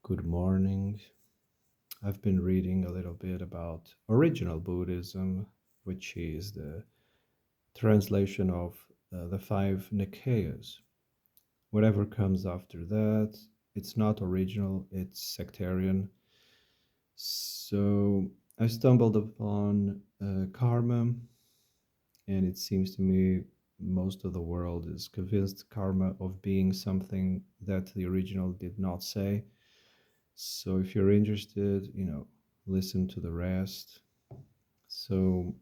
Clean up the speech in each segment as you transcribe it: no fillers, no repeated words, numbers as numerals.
Good morning. I've been reading a little bit about original Buddhism, which is the translation of the five Nikayas. Whatever comes after that, it's not original, it's sectarian. So I stumbled upon karma, and it seems to me most of the world is convinced karma of being something that the original did not say. So if you're interested, listen to the rest. So,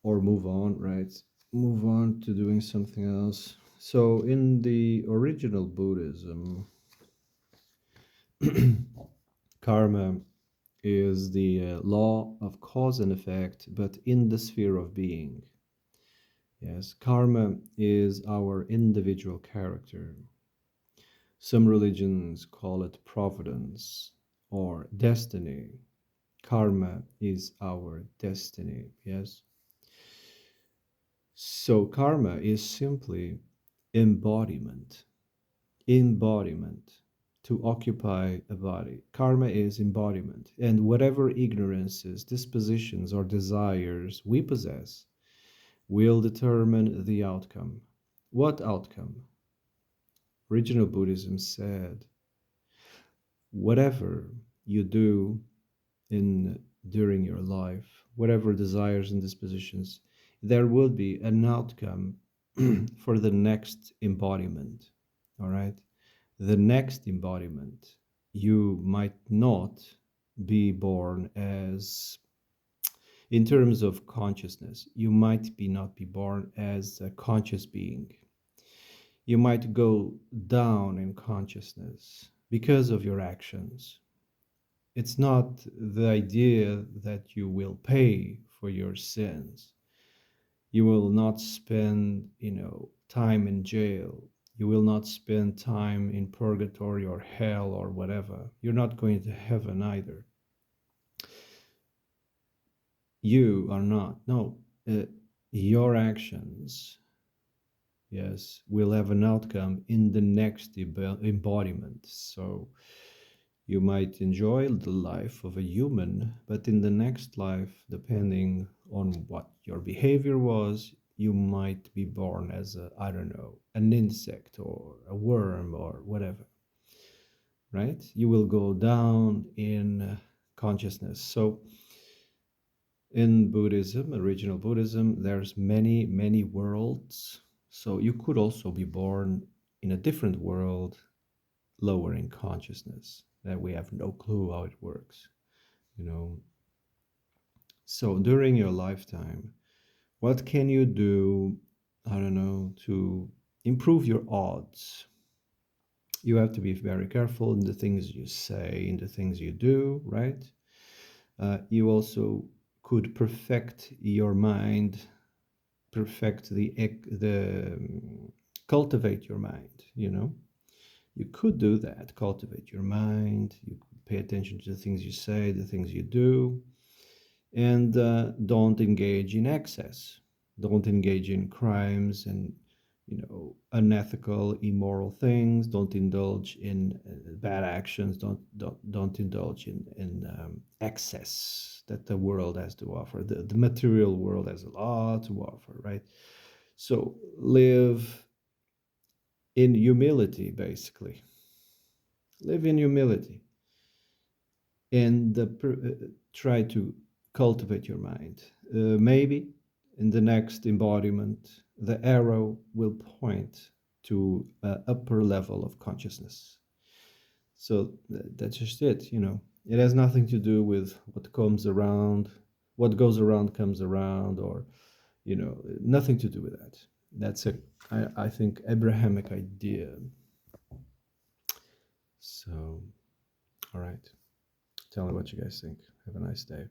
or move on, right? Move on to doing something else. So, in the original Buddhism, karma is the law of cause and effect, but in the sphere of being. Yes, karma is our individual character. Some religions call it providence or destiny. Karma is our destiny, yes? So karma is simply embodiment, embodiment to occupy a body. Karma is embodiment, and whatever ignorances, dispositions, or desires we possess will determine the outcome. What outcome? Original Buddhism said, whatever you do in during your life, whatever desires and dispositions, there will be an outcome for the next embodiment. All right. The next embodiment, you might not be born as, in terms of consciousness, you might be not be born as a conscious being. You might go down in consciousness because of your actions. It's not the idea that you will pay for your sins. You will not spend, time in jail. You will not spend time in purgatory or hell or whatever. You're not going to heaven either. You are not. No, your actions, yes, will have an outcome in the next embodiment. So you might enjoy the life of a human, but in the next life, depending on what your behavior was, you might be born as a, I don't know, an insect or a worm or whatever, right? You will go down in consciousness. So in Buddhism, original Buddhism, there's many, many worlds. So you could also be born in a different world, lower in consciousness, that we have no clue how it works, you know. So during your lifetime, what can you do, I don't know, to improve your odds? You have to be very careful in the things you say, in the things you do, right? You also could perfect your mind, perfect the cultivate your mind, You could do that, cultivate your mind. You could pay attention to the things you say, the things you do, and don't engage in excess. Don't engage in crimes and unethical, immoral things. Don't indulge in bad actions. Don't indulge in excess that the world has to offer. The material world has a lot to offer, right? So live in humility, basically. Live in humility and try to cultivate your mind. Maybe in the next embodiment, the arrow will point to an upper level of consciousness. So that's just it, It has nothing to do with what comes around, what goes around comes around, or, nothing to do with that. That's I think, Abrahamic idea. So, all right. Tell me what you guys think. Have a nice day.